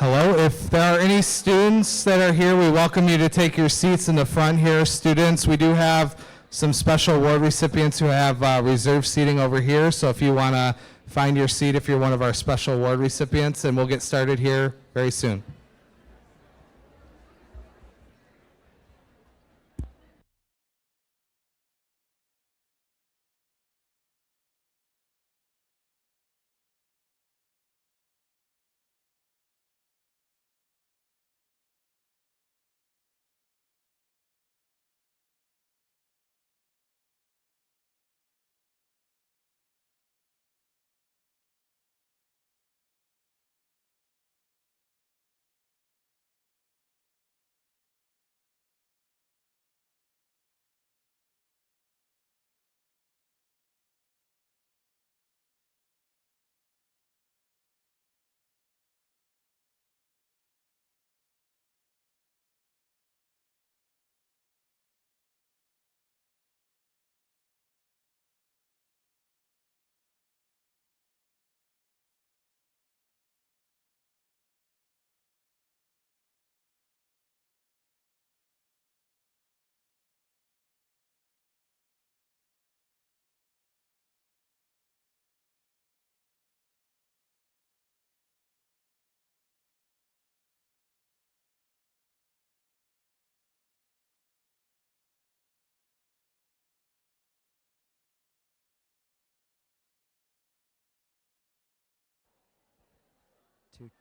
Hello. If there are any students that are here, we welcome you to take your seats in the front here. Students, we do have some special award recipients who have reserved seating over here. So if you want to find your seat, if you're one of our special award recipients, and we'll get started here very soon.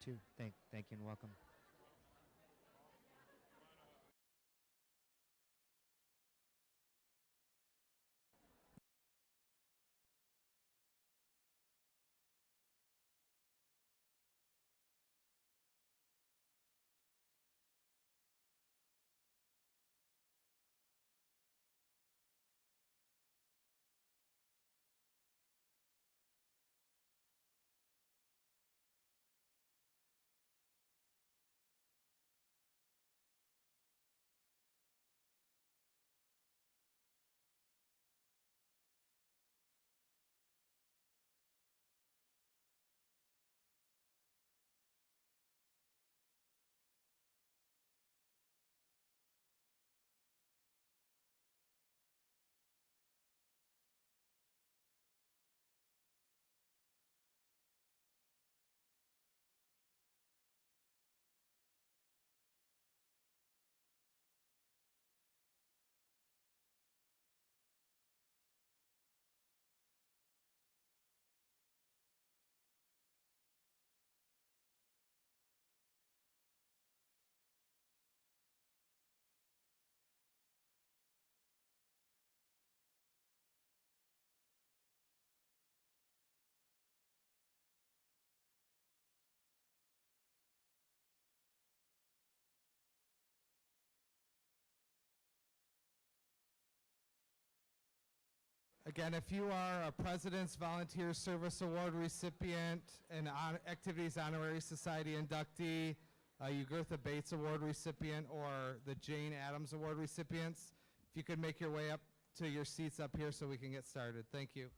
Two. Thank you and welcome. Again, if you are a President's Volunteer Service Award recipient, an Activities Honorary Society inductee, a Ugertha Bates Award recipient, or the Jane Addams Award recipients, if you could make your way up to your seats up here so we can get started. Thank you.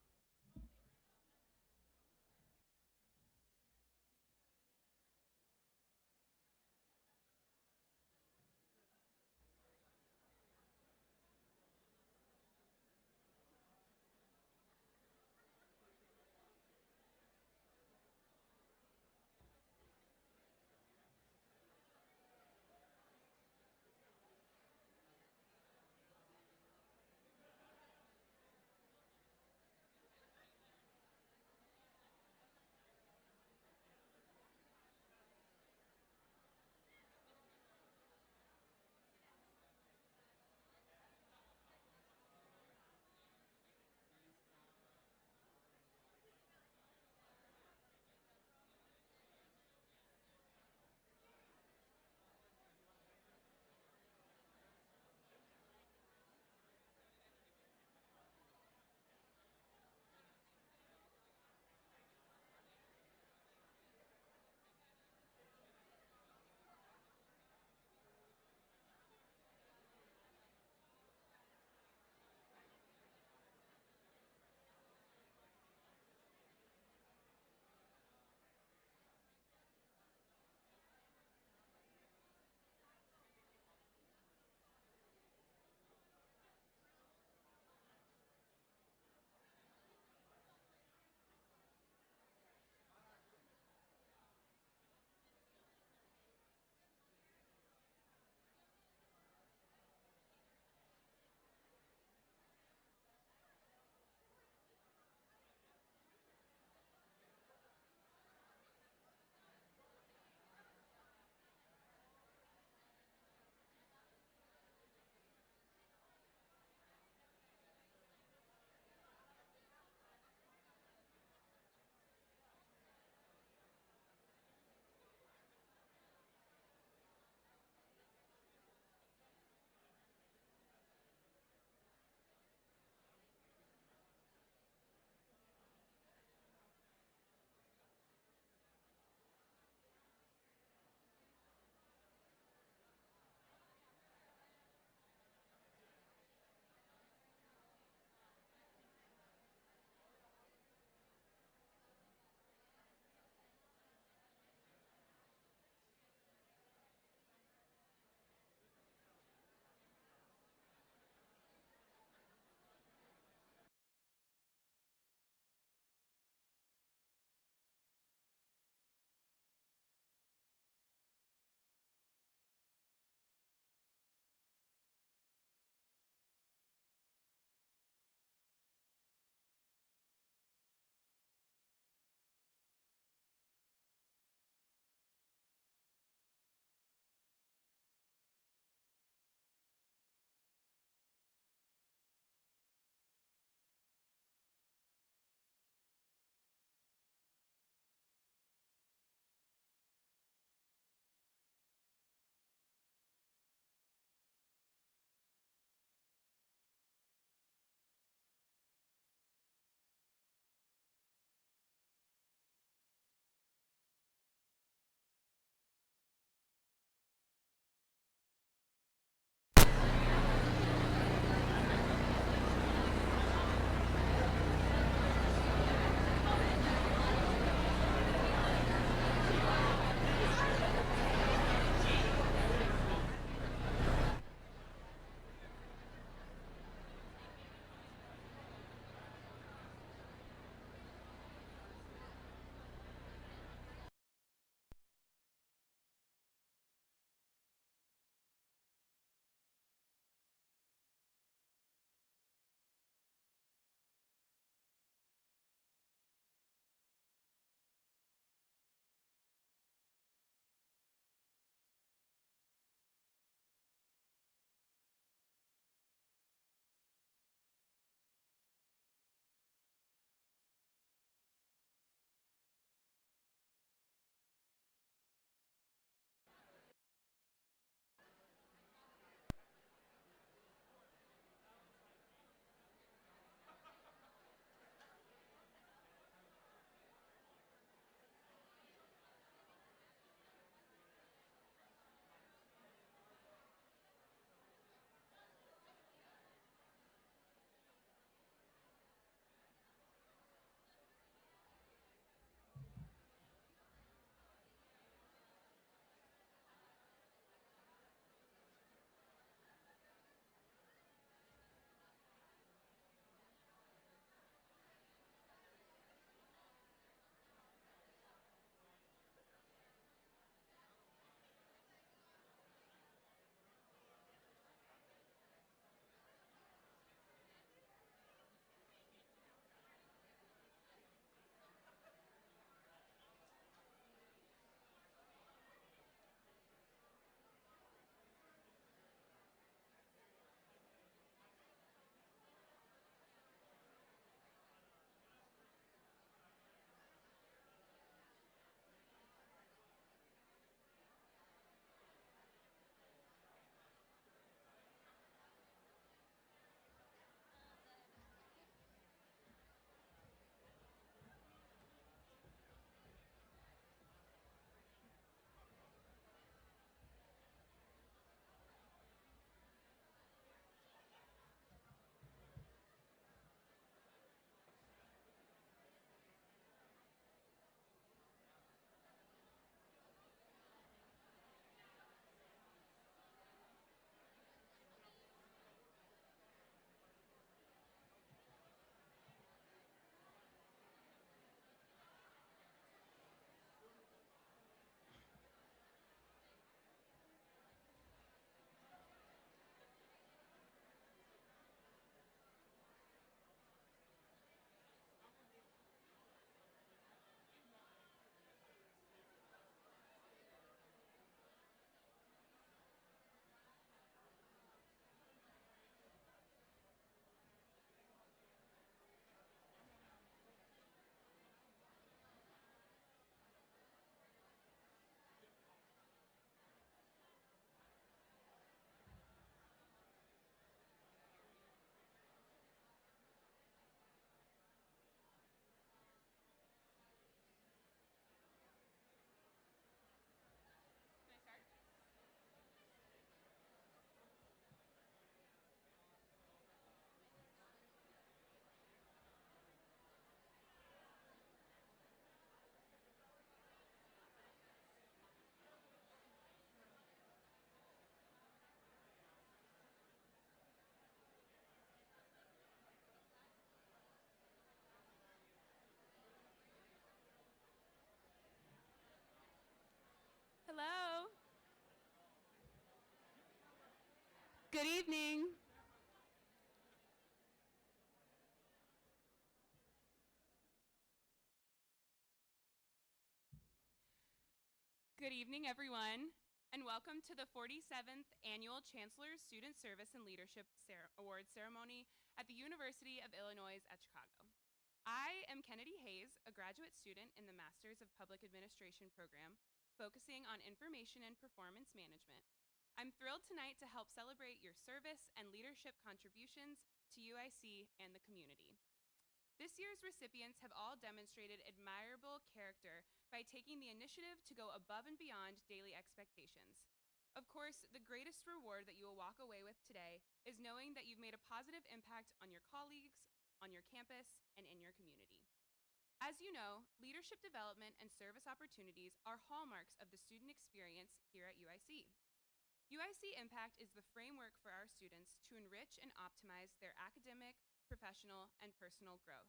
Good evening. Good evening, everyone, and welcome to the 47th Annual Chancellor's Student Service and Leadership Award Ceremony at the University of Illinois at Chicago. I am Kennedy Hayes, a graduate student in the Masters of Public Administration program, focusing on information and performance management. I'm thrilled tonight to help celebrate your service and leadership contributions to UIC and the community. This year's recipients have all demonstrated admirable character by taking the initiative to go above and beyond daily expectations. Of course, the greatest reward that you will walk away with today is knowing that you've made a positive impact on your colleagues, on your campus, and in your community. As you know, leadership development and service opportunities are hallmarks of the student experience here at UIC. UIC Impact is the framework for our students to enrich and optimize their academic, professional, and personal growth.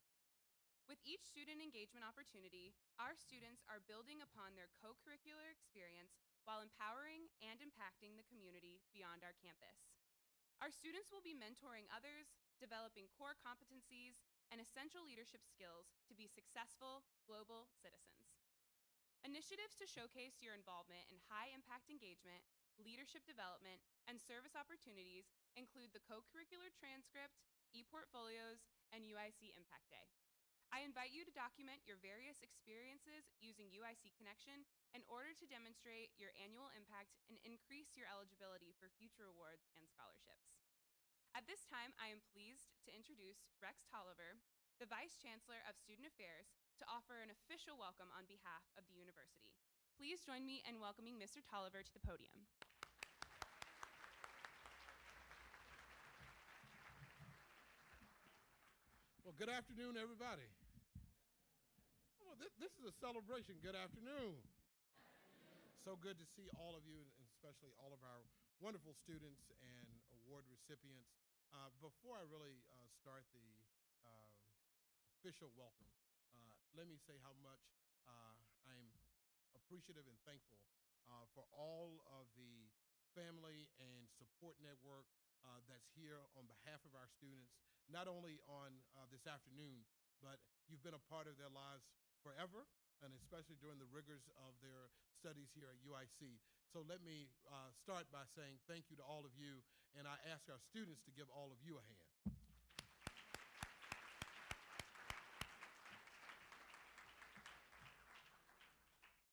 With each student engagement opportunity, our students are building upon their co-curricular experience while empowering and impacting the community beyond our campus. Our students will be mentoring others, developing core competencies, and essential leadership skills to be successful global citizens. Initiatives to showcase your involvement in high-impact engagement, leadership development, and service opportunities include the co-curricular transcript, e-portfolios, and UIC Impact Day. I invite you to document your various experiences using UIC Connection in order to demonstrate your annual impact and increase your eligibility for future awards and scholarships. At this time, I am pleased to introduce Rex Tolliver, the Vice Chancellor of Student Affairs, to offer an official welcome on behalf of the university. Please join me in welcoming Mr. Tolliver to the podium. Well, good afternoon, everybody. Oh, this is a celebration. Good afternoon. So good to see all of you, and especially all of our wonderful students and award recipients. Before I really start the official welcome, let me say how much I'm appreciative and thankful for all of the family and support network that's here on behalf of our students, not only on this afternoon, but you've been a part of their lives forever, and especially during the rigors of their studies here at UIC. So let me start by saying thank you to all of you, and I ask our students to give all of you a hand.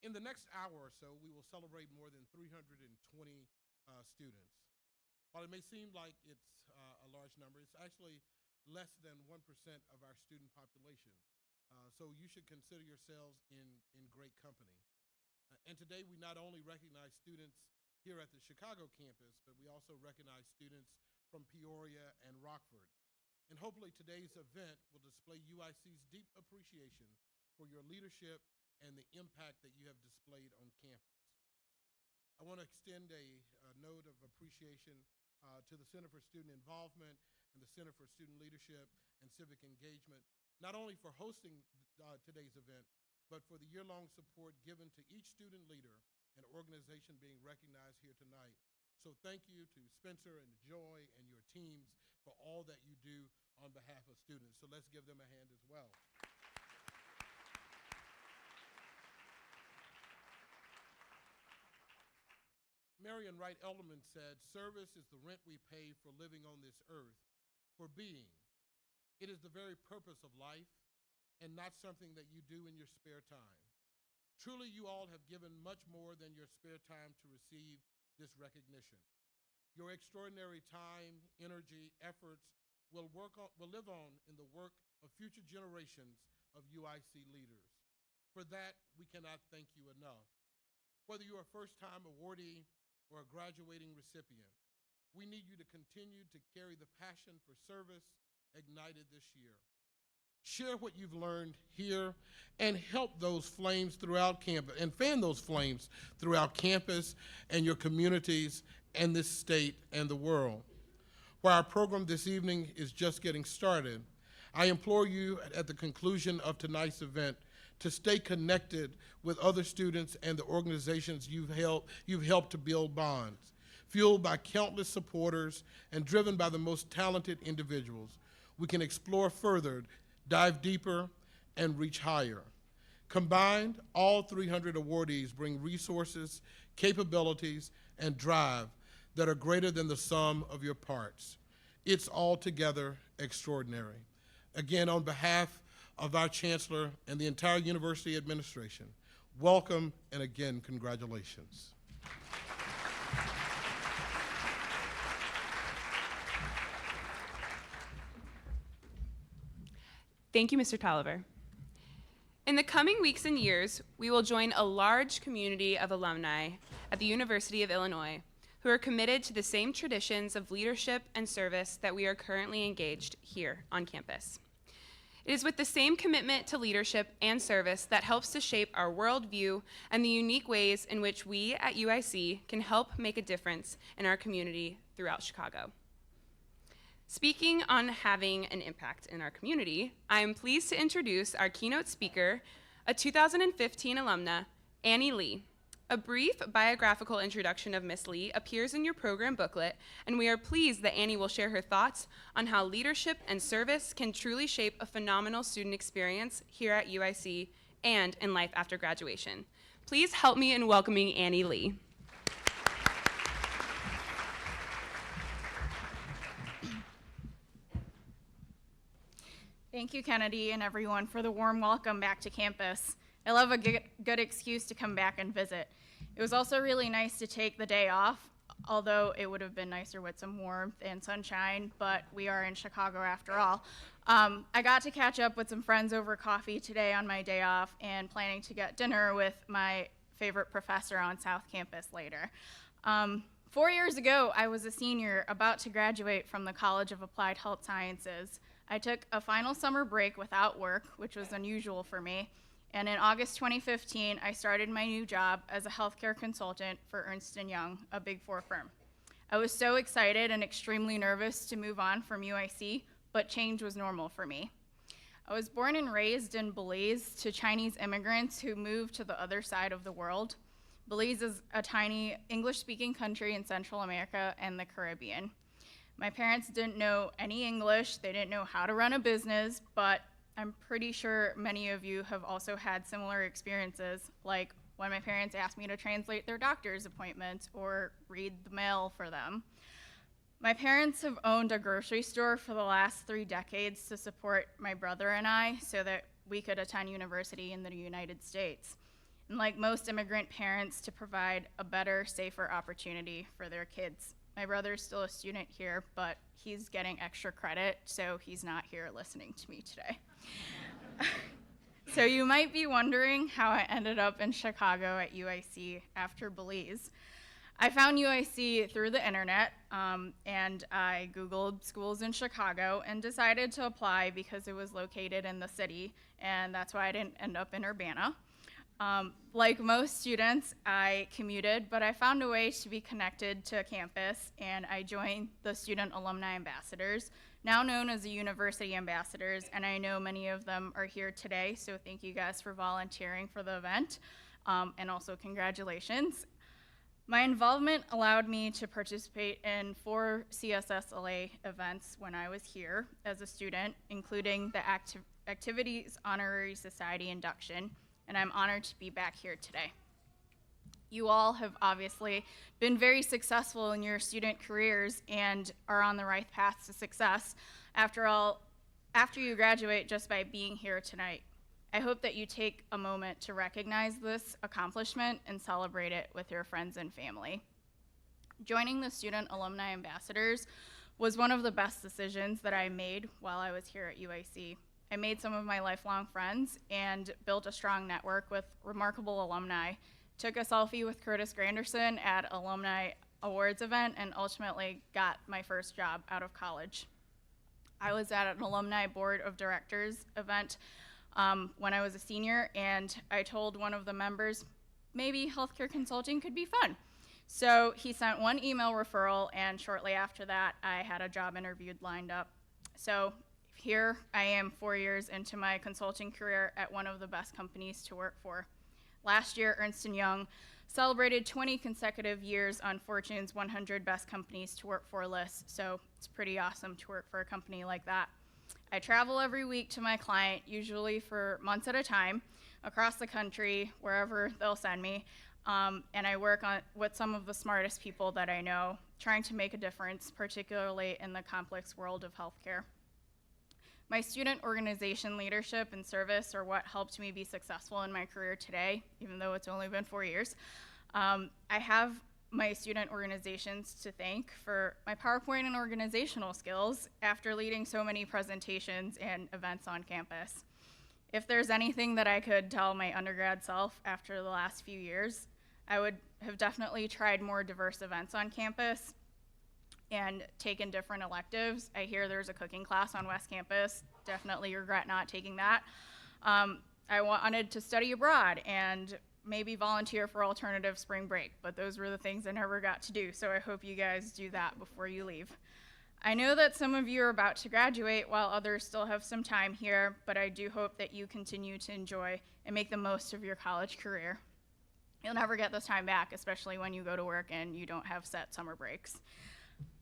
In the next hour or so, we will celebrate more than 320 students. While it may seem like it's a large number, it's actually less than 1% of our student population. So you should consider yourselves in great company. And today we not only recognize students here at the Chicago campus, but we also recognize students from Peoria and Rockford. And hopefully today's event will display UIC's deep appreciation for your leadership and the impact that you have displayed on campus. I want to extend a note of appreciation to the Center for Student Involvement and the Center for Student Leadership and Civic Engagement, not only for hosting today's event, but for the year-long support given to each student leader and organization being recognized here tonight. So thank you to Spencer and Joy and your teams for all that you do on behalf of students. So let's give them a hand as well. Marion Wright Elderman said, "Service is the rent we pay for living on this earth, for being. It is the very purpose of life and not something that you do in your spare time. Truly, you all have given much more than your spare time to receive this recognition. Your extraordinary time, energy, efforts will live on in the work of future generations of UIC leaders. For that, we cannot thank you enough. Whether you're a first-time awardee or a graduating recipient, we need you to continue to carry the passion for service ignited this year. Share what you've learned here and help those flames throughout campus and fan those flames throughout campus and your communities and this state and the world. While our program this evening is just getting started, I implore you at the conclusion of tonight's event to stay connected with other students and the organizations you've helped to build bonds. Fueled by countless supporters and driven by the most talented individuals, we can explore further, dive deeper, and reach higher. Combined, all 300 awardees bring resources, capabilities, and drive that are greater than the sum of your parts. It's altogether extraordinary. Again, on behalf of our Chancellor and the entire University administration, welcome and again, congratulations. Thank you, Mr. Tolliver. In the coming weeks and years, we will join a large community of alumni at the University of Illinois who are committed to the same traditions of leadership and service that we are currently engaged here on campus. It is with the same commitment to leadership and service that helps to shape our worldview and the unique ways in which we at UIC can help make a difference in our community throughout Chicago. Speaking on having an impact in our community, I am pleased to introduce our keynote speaker, a 2015 alumna, Annie Lee. A brief biographical introduction of Miss Lee appears in your program booklet, and we are pleased that Annie will share her thoughts on how leadership and service can truly shape a phenomenal student experience here at UIC and in life after graduation. Please help me in welcoming Annie Lee. Thank you, Kennedy, and everyone for the warm welcome back to campus. I love a good excuse to come back and visit. It was also really nice to take the day off, although it would have been nicer with some warmth and sunshine, but we are in Chicago after all. I got to catch up with some friends over coffee today on my day off and planning to get dinner with my favorite professor on South Campus later. 4 years ago, I was a senior about to graduate from the College of Applied Health Sciences. I took a final summer break without work, which was unusual for me. And in August 2015, I started my new job as a healthcare consultant for Ernst & Young, a Big Four firm. I was so excited and extremely nervous to move on from UIC, but change was normal for me. I was born and raised in Belize to Chinese immigrants who moved to the other side of the world. Belize is a tiny English-speaking country in Central America and the Caribbean. My parents didn't know any English, they didn't know how to run a business, but I'm pretty sure many of you have also had similar experiences, like when my parents asked me to translate their doctor's appointments or read the mail for them. My parents have owned a grocery store for the last 3 decades to support my brother and I so that we could attend university in the United States. And like most immigrant parents, to provide a better, safer opportunity for their kids. My brother's still a student here, but he's getting extra credit, so he's not here listening to me today. So you might be wondering how I ended up in Chicago at UIC after Belize. I found UIC through the internet, and I Googled schools in Chicago and decided to apply because it was located in the city, and that's why I didn't end up in Urbana. Like most students, I commuted, but I found a way to be connected to campus, and I joined the Student Alumni Ambassadors, now known as the University Ambassadors, and I know many of them are here today, so thank you guys for volunteering for the event, and also congratulations. My involvement allowed me to participate in 4 Cssla events when I was here as a student, including the Activities Honorary Society induction, and I'm honored to be back here today. You all have obviously been very successful in your student careers and are on the right path to success. After all, after you graduate just by being here tonight, I hope that you take a moment to recognize this accomplishment and celebrate it with your friends and family. Joining the Student Alumni Ambassadors was one of the best decisions that I made while I was here at UIC. I made some of my lifelong friends and built a strong network with remarkable alumni, took a selfie with Curtis Granderson at Alumni Awards event, and ultimately got my first job out of college. I was at an alumni board of directors event when I was a senior, and I told one of the members, maybe healthcare consulting could be fun. So he sent one email referral, and shortly after that, I had a job interview lined up. So here I am 4 years into my consulting career at one of the best companies to work for. Last year, Ernst & Young Celebrated 20 consecutive years on Fortune's 100 Best Companies to Work For list, so it's pretty awesome to work for a company like that. I travel every week to my client, usually for months at a time, across the country, wherever they'll send me, and I work with some of the smartest people that I know, trying to make a difference, particularly in the complex world of healthcare. My student organization leadership and service are what helped me be successful in my career today, even though it's only been 4 years. I have my student organizations to thank for my PowerPoint and organizational skills after leading so many presentations and events on campus. If there's anything that I could tell my undergrad self after the last few years, I would have definitely tried more diverse events on campus and taken different electives. I hear there's a cooking class on West Campus. Definitely regret not taking that. I wanted to study abroad and maybe volunteer for alternative spring break, but those were the things I never got to do, so I hope you guys do that before you leave. I know that some of you are about to graduate while others still have some time here, but I do hope that you continue to enjoy and make the most of your college career. You'll never get this time back, especially when you go to work and you don't have set summer breaks.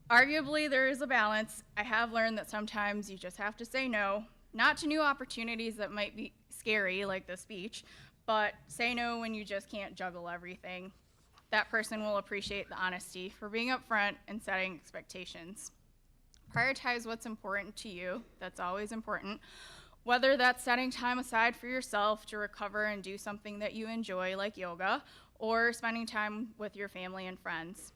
Arguably, there is a balance. I have learned that sometimes you just have to say no, not to new opportunities that might be scary, like this beach, but say no when you just can't juggle everything. That person will appreciate the honesty for being upfront and setting expectations. Prioritize what's important to you. That's always important. Whether that's setting time aside for yourself to recover and do something that you enjoy, like yoga, or spending time with your family and friends.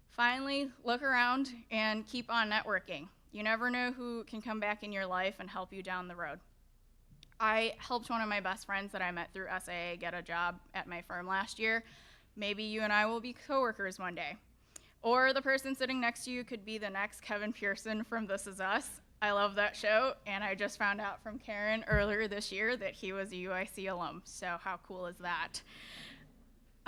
Finally, look around and keep on networking. You never know who can come back in your life and help you down the road. I helped one of my best friends that I met through SAA get a job at my firm last year. Maybe you and I will be coworkers one day. Or the person sitting next to you could be the next Kevin Pearson from This Is Us. I love that show, and I just found out from Karen earlier this year that he was a UIC alum, so how cool is that?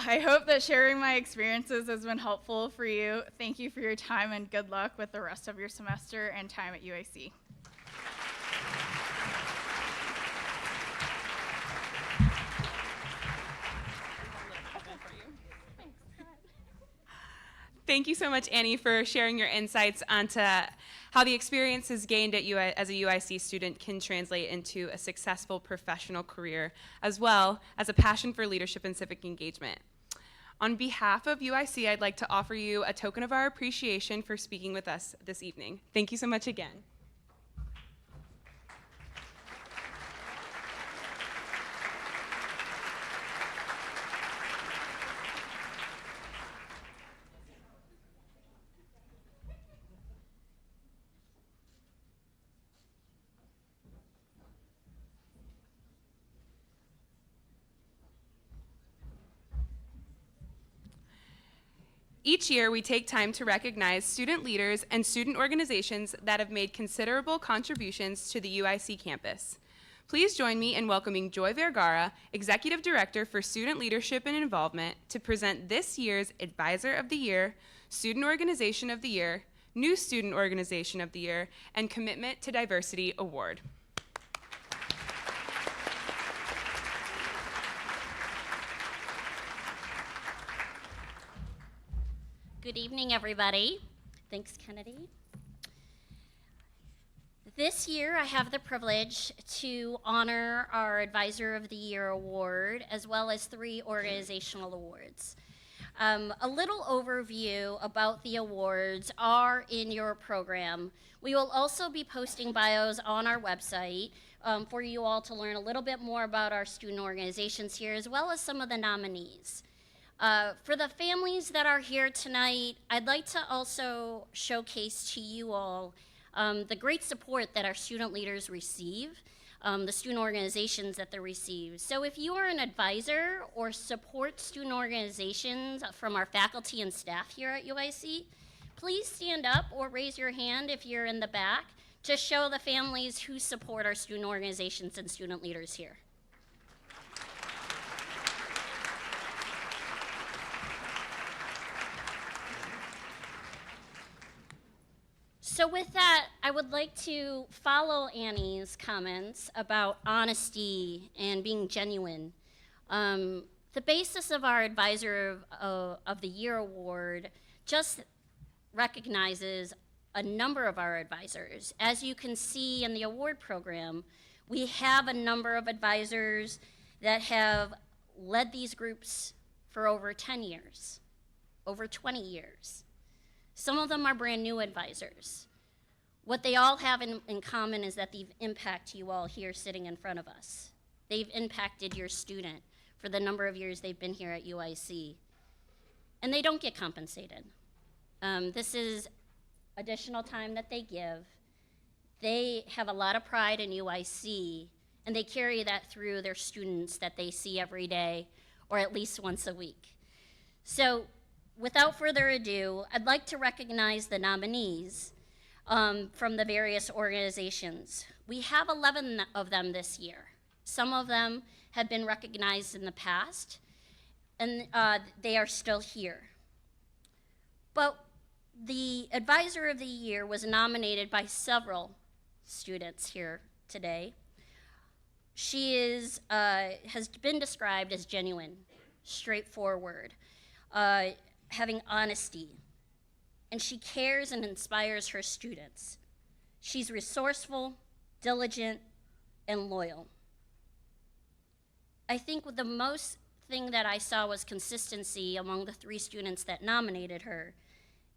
I hope that sharing my experiences has been helpful for you. Thank you for your time and good luck with the rest of your semester and time at UIC. Thank you so much, Annie, for sharing your insights onto how the experiences gained at as a UIC student can translate into a successful professional career, as well as a passion for leadership and civic engagement. On behalf of UIC, I'd like to offer you a token of our appreciation for speaking with us this evening. Thank you so much again. Each year, we take time to recognize student leaders and student organizations that have made considerable contributions to the UIC campus. Please join me in welcoming Joy Vergara, Executive Director for Student Leadership and Involvement, to present this year's Advisor of the Year, Student Organization of the Year, New Student Organization of the Year, and Commitment to Diversity Award. Good evening, everybody. Thanks, Kennedy. This year, I have the privilege to honor our Advisor of the Year award, as well as 3 organizational awards. A little overview about the awards are in your program. We will also be posting bios on our website for you all to learn a little bit more about our student organizations here, as well as some of the nominees. For the families that are here tonight, I'd like to also showcase to you all the great support that our student leaders receive, the student organizations that they receive. So if you are an advisor or support student organizations from our faculty and staff here at UIC, please stand up or raise your hand if you're in the back to show the families who support our student organizations and student leaders here. So with that, I would like to follow Annie's comments about honesty and being genuine. The basis of our Advisor of the Year award just recognizes a number of our advisors. As you can see in the award program, we have a number of advisors that have led these groups for over 10 years, over 20 years. Some of them are brand new advisors. What they all have in common is that they've impacted you all here sitting in front of us. They've impacted your student for the number of years they've been here at UIC. And they don't get compensated. This is additional time that they give. They have a lot of pride in UIC, and they carry that through their students that they see every day, or at least once a week. So, without further ado, I'd like to recognize the nominees from the various organizations. We have 11 of them this year. Some of them have been recognized in the past, and they are still here. But the Advisor of the Year was nominated by several students here today. She has been described as genuine, straightforward, having honesty, and she cares and inspires her students. She's resourceful, diligent, and loyal. I think the most thing that I saw was consistency among the 3 students that nominated her,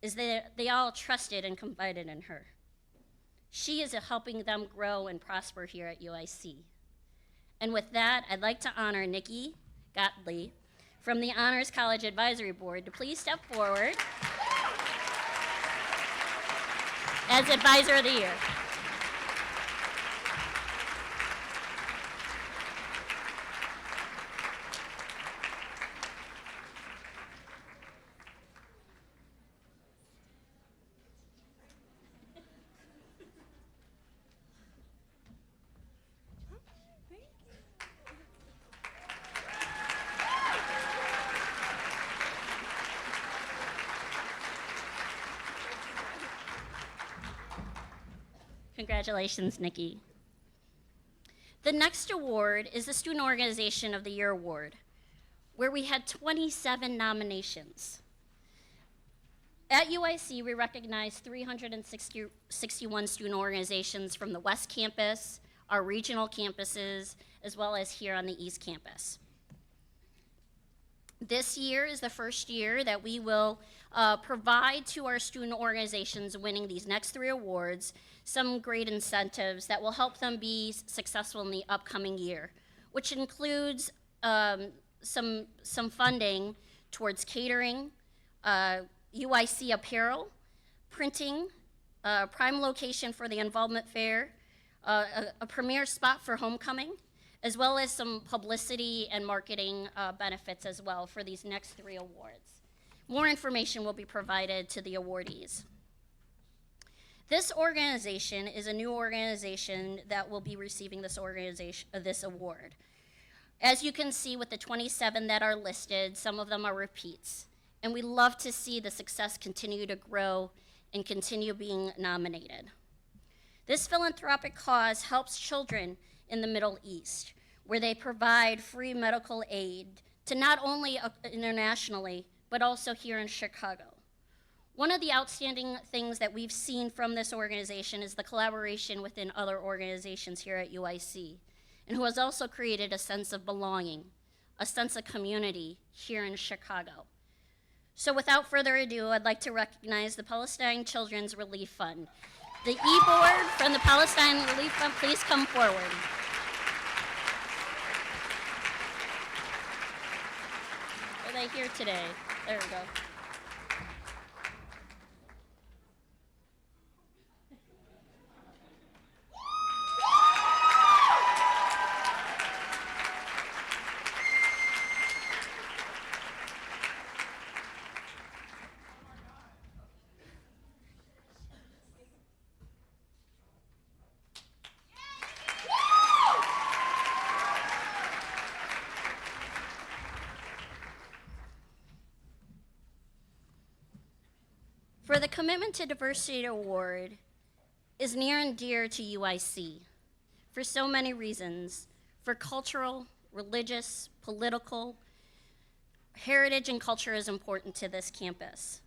is that they all trusted and confided in her. She is helping them grow and prosper here at UIC. And with that, I'd like to honor Nikki Gottlieb from the Honors College Advisory Board to please step forward as Advisor of the Year. Congratulations, Nikki. The next award is the Student Organization of the Year Award, where we had 27 nominations. At UIC, we recognized 361 student organizations from the West Campus, our regional campuses, as well as here on the East Campus. This year is the first year that we will provide to our student organizations winning these next 3 awards some great incentives that will help them be successful in the upcoming year, which includes some funding towards catering, UIC apparel, printing, prime location for the involvement fair, a premier spot for homecoming, as well as some publicity and marketing benefits as well for these next 3 awards. More information will be provided to the awardees. This organization is a new organization that will be receiving this award. As you can see with the 27 that are listed, some of them are repeats. And we love to see the success continue to grow and continue being nominated. This philanthropic cause helps children in the Middle East, where they provide free medical aid to not only internationally, but also here in Chicago. One of the outstanding things that we've seen from this organization is the collaboration within other organizations here at UIC, and who has also created a sense of belonging, a sense of community here in Chicago. So without further ado, I'd like to recognize the Palestine Children's Relief Fund. The E-Board from the Palestine Relief Fund, please come forward. Are they here today? There we go. For the Commitment to Diversity Award is near and dear to UIC for so many reasons, for cultural, religious, political, heritage and culture is important to this campus.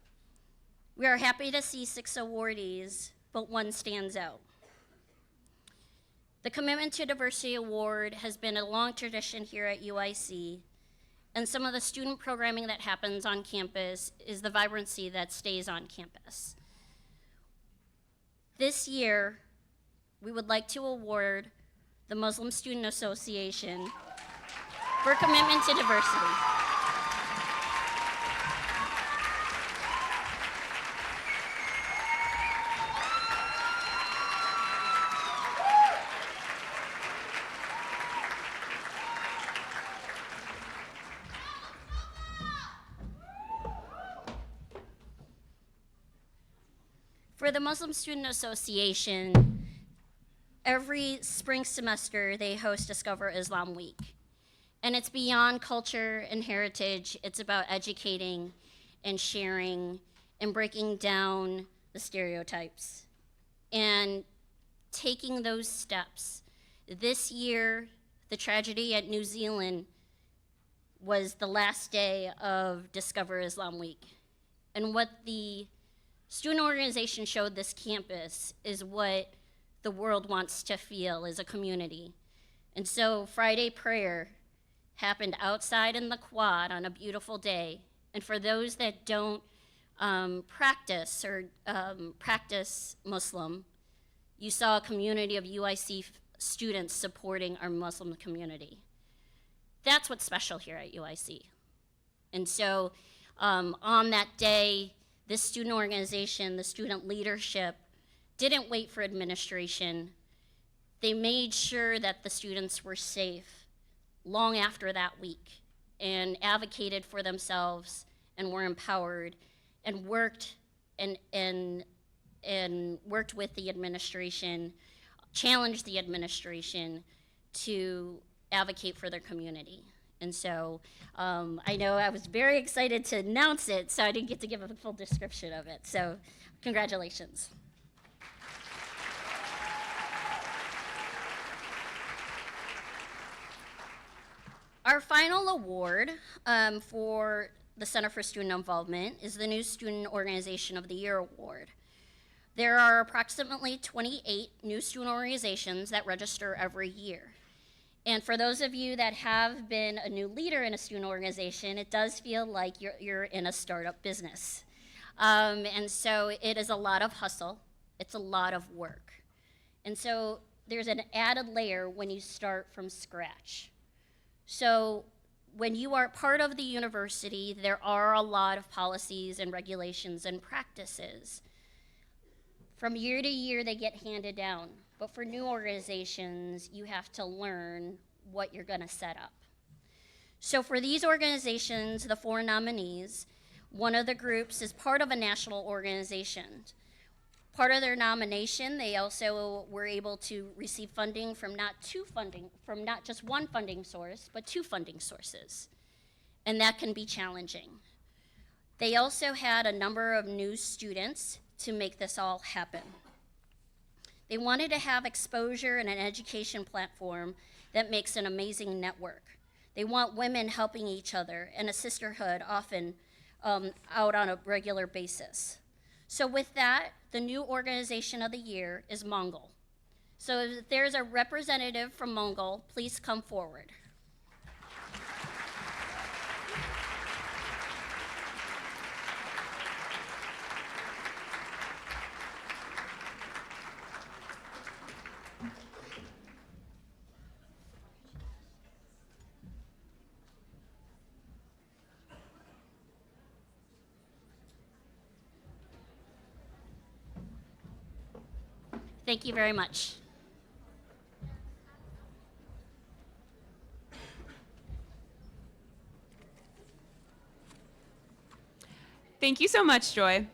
We are happy to see 6 awardees, but one stands out. The Commitment to Diversity Award has been a long tradition here at UIC, and some of the student programming that happens on campus is the vibrancy that stays on campus. This year, we would like to award the Muslim Student Association for commitment to diversity. For the Muslim Student Association, every spring semester they host Discover Islam Week. And it's beyond culture and heritage. It's about educating and sharing and breaking down the stereotypes and taking those steps. This year, the tragedy at New Zealand was the last day of Discover Islam Week. And what the student organization showed this campus is what the world wants to feel as a community. And so Friday prayer happened outside in the quad on a beautiful day. And for those that don't practice Muslim, you saw a community of UIC students supporting our Muslim community. That's what's special here at UIC. And so on that day, this student organization, the student leadership, didn't wait for administration. They made sure that the students were safe long after that week and advocated for themselves and were empowered and worked worked with the administration, challenged the administration to advocate for their community. And so I know I was very excited to announce it, so I didn't get to give a full description of it. So congratulations. Our final award for the Center for Student Involvement is the new Student Organization of the Year Award. There are approximately 28 new student organizations that register every year. And for those of you that have been a new leader in a student organization, it does feel like you're in a startup business. And so it is a lot of hustle. It's a lot of work. And so there's an added layer when you start from scratch. So when you are part of the university, there are a lot of policies and regulations and practices. From year to year, they get handed down. But for new organizations, you have to learn what you're going to set up. So for these organizations, the 4 nominees, one of the groups is part of a national organization. Part of their nomination, they also were able to receive funding from not just one funding source, but 2 funding sources. And that can be challenging. They also had a number of new students to make this all happen. They wanted to have exposure and an education platform that makes an amazing network. They want women helping each other and a sisterhood often out on a regular basis. So with that, the new organization of the year is Mongol. So if there's a representative from Mongol, please come forward. Thank you very much. Thank you so much, Joy.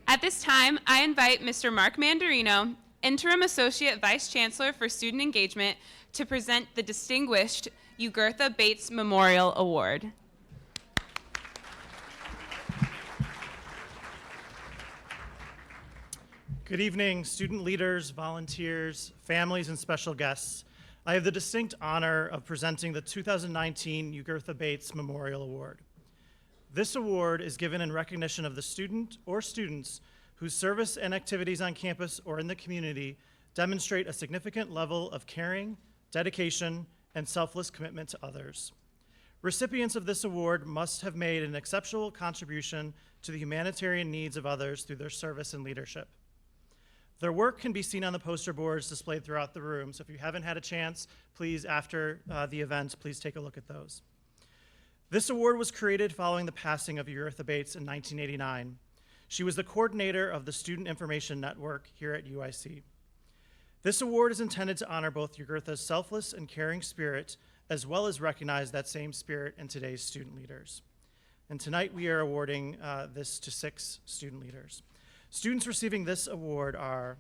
At this time, I invite Mr. Mark Mandarino, Interim Associate Vice Chancellor for Student Engagement, to present the distinguished Jugurtha Bates Memorial Award. Good evening, student leaders, volunteers, families, and special guests. I have the distinct honor of presenting the 2019 Jugurtha Bates Memorial Award. This award is given in recognition of the student or students whose service and activities on campus or in the community demonstrate a significant level of caring, dedication, and selfless commitment to others. Recipients of this award must have made an exceptional contribution to the humanitarian needs of others through their service and leadership. Their work can be seen on the poster boards displayed throughout the room, so if you haven't had a chance, please, after the event, please take a look at those. This award was created following the passing of Ugertha Bates in 1989. She was the coordinator of the Student Information Network here at UIC. This award is intended to honor both Ugertha's selfless and caring spirit, as well as recognize that same spirit in today's student leaders. And tonight we are awarding this to 6 student leaders. Students receiving this award are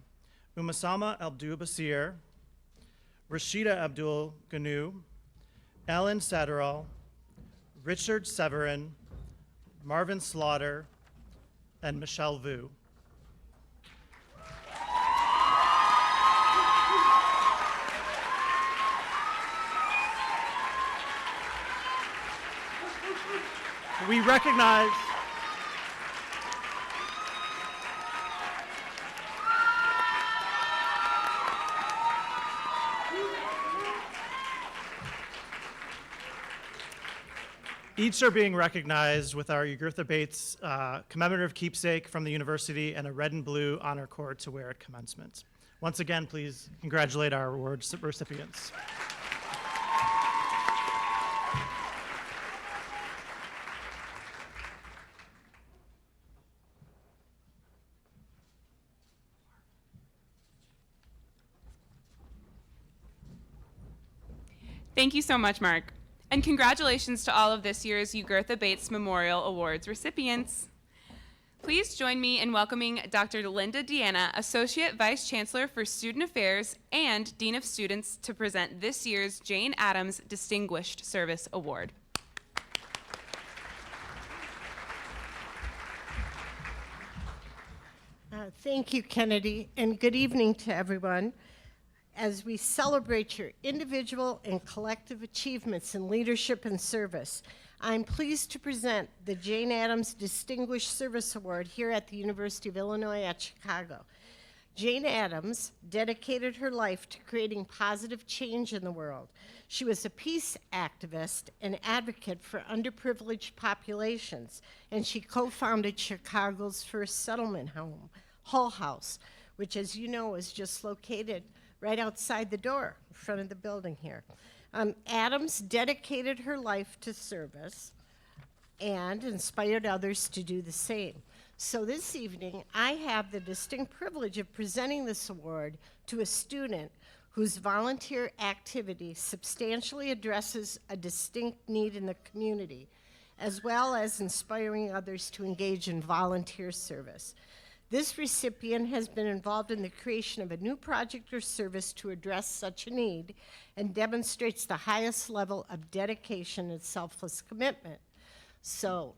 Umasama Abdul Basir, Rashida Abdul Ganu, Alan Satterall, Richard Severin, Marvin Slaughter, and Michelle Vu. We recognize each are being recognized with our Ugertha Bates commemorative keepsake from the university and a red and blue honor cord to wear at commencement. Once again, please congratulate our award recipients. Thank you so much, Mark. And congratulations to all of this year's Ugertha Bates Memorial Awards recipients. Please join me in welcoming Dr. Linda Deanna, Associate Vice Chancellor for Student Affairs and Dean of Students, to present this year's Jane Addams Distinguished Service Award. Thank you, Kennedy, and good evening to everyone. As we celebrate your individual and collective achievements in leadership and service, I'm pleased to present the Jane Addams Distinguished Service Award here at the University of Illinois at Chicago. Jane Addams dedicated her life to creating positive change in the world. She was a peace activist and advocate for underprivileged populations, and she co-founded Chicago's first settlement home, Hull House, which, as you know, is just located right outside the door in front of the building here. Addams dedicated her life to service and inspired others to do the same. So this evening, I have the distinct privilege of presenting this award to a student whose volunteer activity substantially addresses a distinct need in the community, as well as inspiring others to engage in volunteer service. This recipient has been involved in the creation of a new project or service to address such a need and demonstrates the highest level of dedication and selfless commitment. So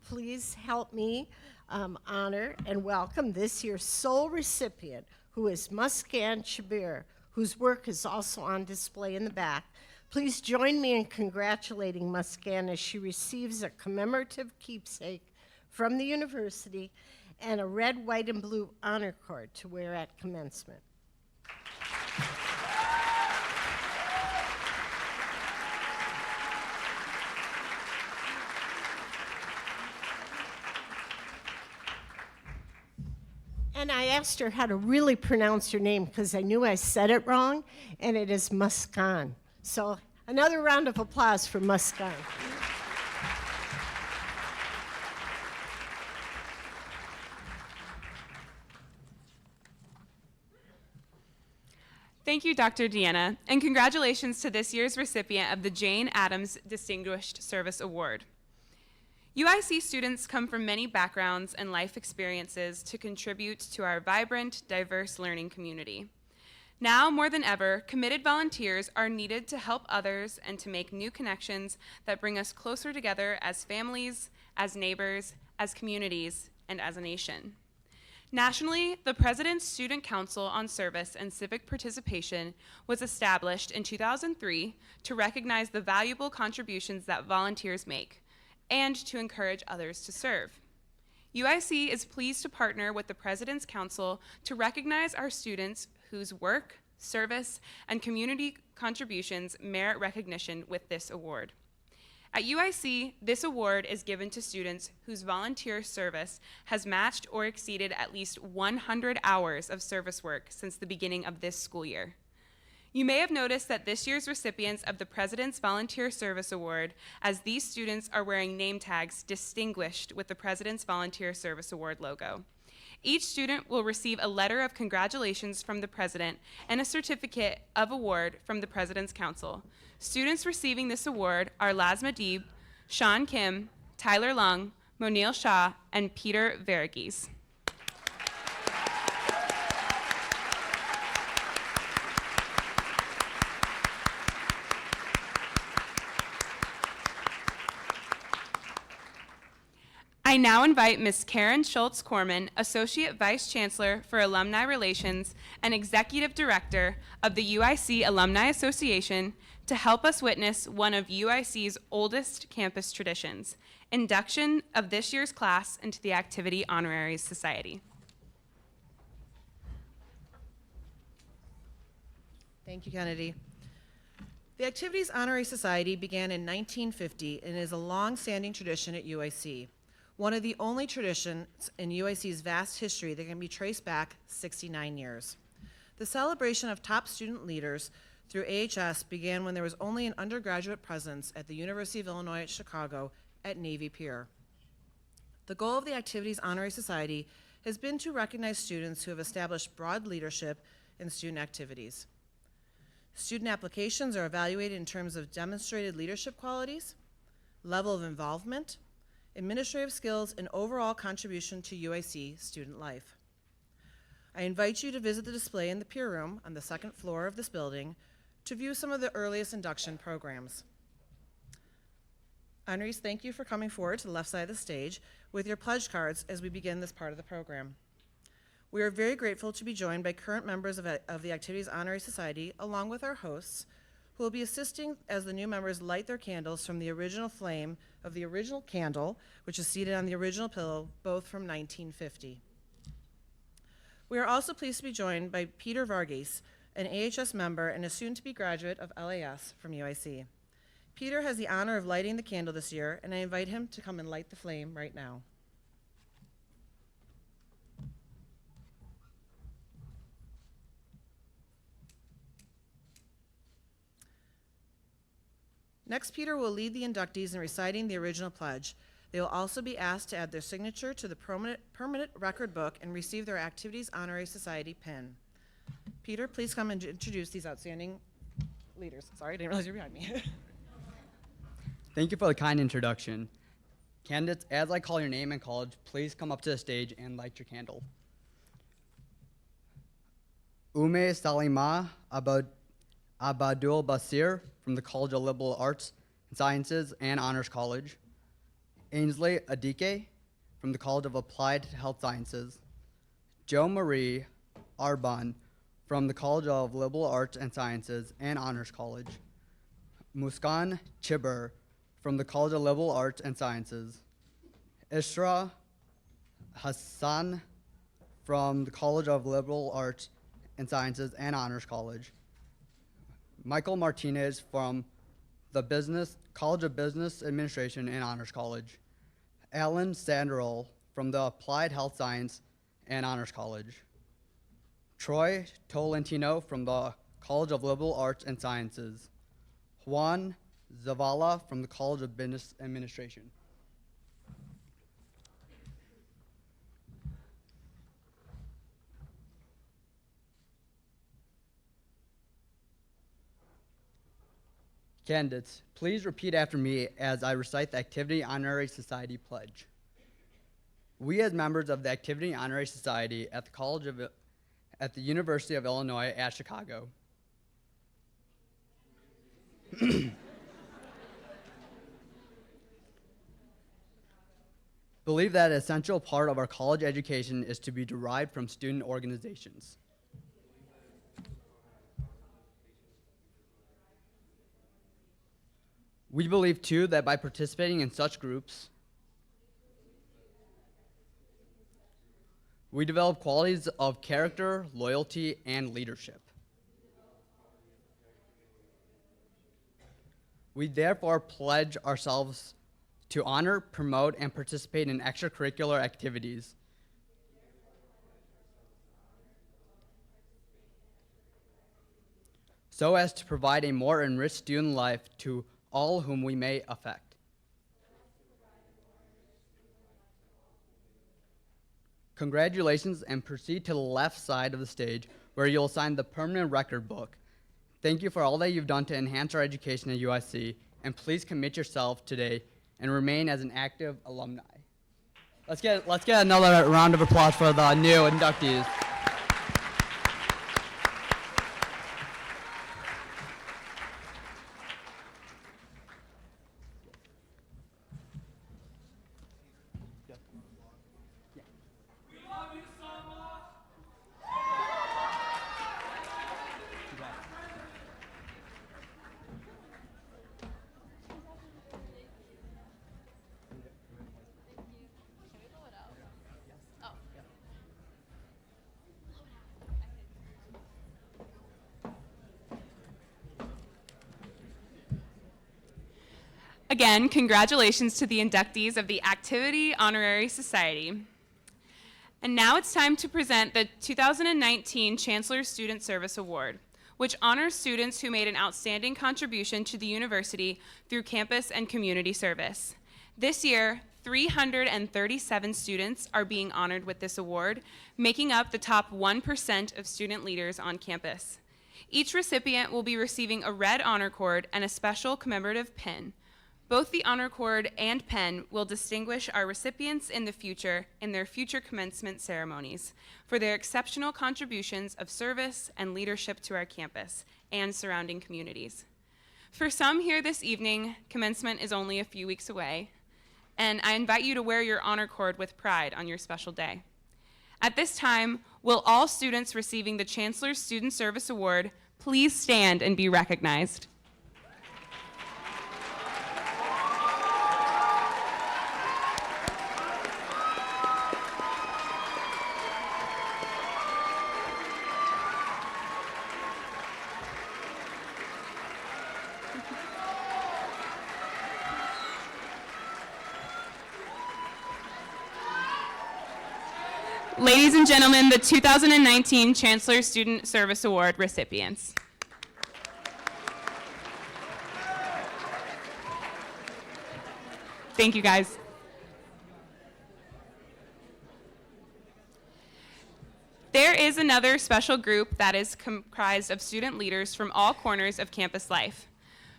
please help me honor and welcome this year's sole recipient, who is Muskan Shabir, whose work is also on display in the back. Please join me in congratulating Muskan as she receives a commemorative keepsake from the university and a red, white, and blue honor cord to wear at commencement. And I asked her how to really pronounce her name because I knew I said it wrong, and it is Muskan. So another round of applause for Muskan. Thank you, Dr. Deanna, and congratulations to this year's recipient of the Jane Addams Distinguished Service Award. UIC students come from many backgrounds and life experiences to contribute to our vibrant, diverse learning community. Now more than ever, committed volunteers are needed to help others and to make new connections that bring us closer together as families, as neighbors, as communities, and as a nation. Nationally, the President's Student Council on Service and Civic Participation was established in 2003 to recognize the valuable contributions that volunteers make, and to encourage others to serve. UIC is pleased to partner with the President's Council to recognize our students whose work, service, and community contributions merit recognition with this award. At UIC, this award is given to students whose volunteer service has matched or exceeded at least 100 hours of service work since the beginning of this school year. You may have noticed that this year's recipients of the President's Volunteer Service Award, as these students are wearing name tags distinguished with the President's Volunteer Service Award logo. Each student will receive a letter of congratulations from the President and a certificate of award from the President's Council. Students receiving this award are Lasma Deeb, Sean Kim, Tyler Lung, Monil Shah, and Peter Verghese. I now invite Ms. Karen Schultz-Korman, Associate Vice Chancellor for Alumni Relations and Executive Director of the UIC Alumni Association, to help us witness one of UIC's oldest campus traditions, induction of this year's class into the Activity Honorary Society. Thank you, Kennedy. The Activities Honorary Society began in 1950 and is a long-standing tradition at UIC. One of the only traditions in UIC's vast history that can be traced back 69 years. The celebration of top student leaders through AHS began when there was only an undergraduate presence at the University of Illinois at Chicago at Navy Pier. The goal of the Activities Honorary Society has been to recognize students who have established broad leadership in student activities. Student applications are evaluated in terms of demonstrated leadership qualities, level of involvement, administrative skills, and overall contribution to UIC student life. I invite you to visit the display in the Pier Room on the second floor of this building to view some of the earliest induction programs. Honorees, thank you for coming forward to the left side of the stage with your pledge cards as we begin this part of the program. We are very grateful to be joined by current members of the Activities Honorary Society, along with our hosts, who will be assisting as the new members light their candles from the original flame of the original candle, which is seated on the original pillow, both from 1950. We are also pleased to be joined by Peter Verghese, an AHS member and a soon-to-be graduate of LAS from UIC. Peter has the honor of lighting the candle this year, and I invite him to come and light the flame right now. Next, Peter will lead the inductees in reciting the original pledge. They will also be asked to add their signature to the permanent record book and receive their Activities Honorary Society pin. Peter, please come and introduce these outstanding leaders. Sorry, I didn't realize you were behind me. Thank you for the kind introduction. Candidates, as I call your name and college, please come up to the stage and light your candle. Ume Salima Abadul Basir from the College of Liberal Arts and Sciences and Honors College. Ainsley Adike from the College of Applied Health Sciences. Jo Marie Arbon from the College of Liberal Arts and Sciences and Honors College. Muskan Chibber from the College of Liberal Arts and Sciences. Isra Hassan from the College of Liberal Arts and Sciences and Honors College. Michael Martinez from the College of Business Administration and Honors College. Alan Sanderl from the Applied Health Science and Honors College. Troy Tolentino from the College of Liberal Arts and Sciences. Juan Zavala from the College of Business Administration. Candidates, please repeat after me as I recite the Activity Honorary Society pledge. We, as members of the Activity Honorary Society at the University of Illinois at Chicago, believe that an essential part of our college education is to be derived from student organizations. We believe, too, that by participating in such groups, we develop qualities of character, loyalty, and leadership. We therefore pledge ourselves to honor, promote, and participate in extracurricular activities. So as to provide a more enriched student life to all whom we may affect. Congratulations, and proceed to the left side of the stage where you'll sign the permanent record book. Thank you for all that you've done to enhance our education at UIC, and please commit yourself today and remain as an active alumni. Let's get another round of applause for the new inductees. Again, congratulations to the inductees of the Activity Honorary Society. And now it's time to present the 2019 Chancellor Student Service Award, which honors students who made an outstanding contribution to the university through campus and community service. This year, 337 students are being honored with this award, making up the top 1% of student leaders on campus. Each recipient will be receiving a red honor cord and a special commemorative pin. Both the honor cord and pen will distinguish our recipients in the future in their future commencement ceremonies for their exceptional contributions of service and leadership to our campus and surrounding communities. For some here this evening, commencement is only a few weeks away, and I invite you to wear your honor cord with pride on your special day. At this time, will all students receiving the Chancellor's Student Service Award please stand and be recognized? Ladies and gentlemen, the 2019 Chancellor Student Service Award recipients. Thank you, guys. There is another special group that is comprised of student leaders from all corners of campus life.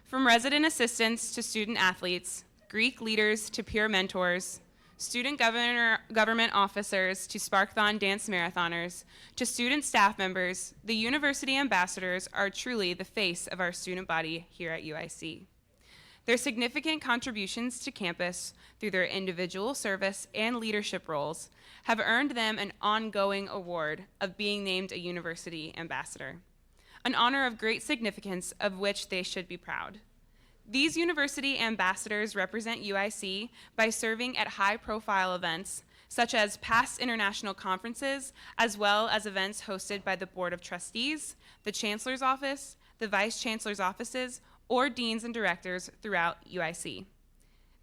From resident assistants to student athletes, Greek leaders to peer mentors, student government officers to Sparkathon dance marathoners, to student staff members, the university ambassadors are truly the face of our student body here at UIC. Their significant contributions to campus through their individual service and leadership roles have earned them an ongoing award of being named a university ambassador, an honor of great significance of which they should be proud. These university ambassadors represent UIC by serving at high-profile events, such as past international conferences, as well as events hosted by the Board of Trustees, the Chancellor's Office, the Vice Chancellor's offices, or deans and directors throughout UIC.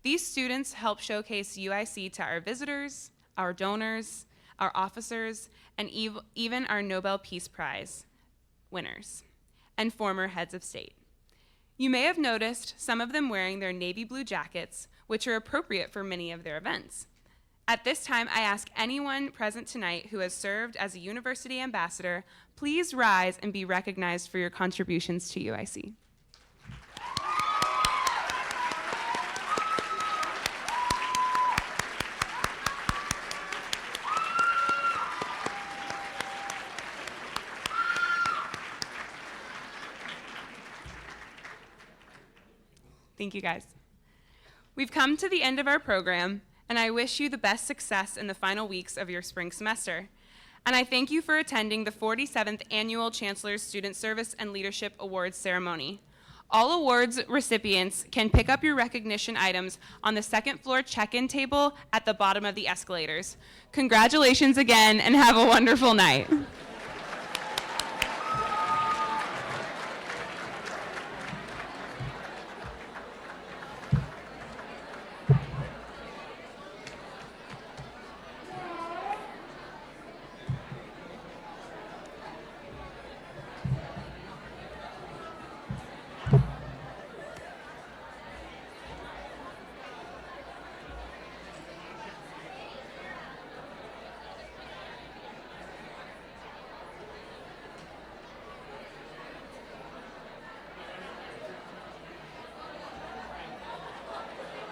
These students help showcase UIC to our visitors, our donors, our officers, and even our Nobel Peace Prize winners and former heads of state. You may have noticed some of them wearing their navy blue jackets, which are appropriate for many of their events. At this time, I ask anyone present tonight who has served as a university ambassador, please rise and be recognized for your contributions to UIC. Thank you, guys. We've come to the end of our program, and I wish you the best success in the final weeks of your spring semester. And I thank you for attending the 47th Annual Chancellor's Student Service and Leadership Awards ceremony. All awards recipients can pick up your recognition items on the second floor check-in table at the bottom of the escalators. Congratulations again, and have a wonderful night.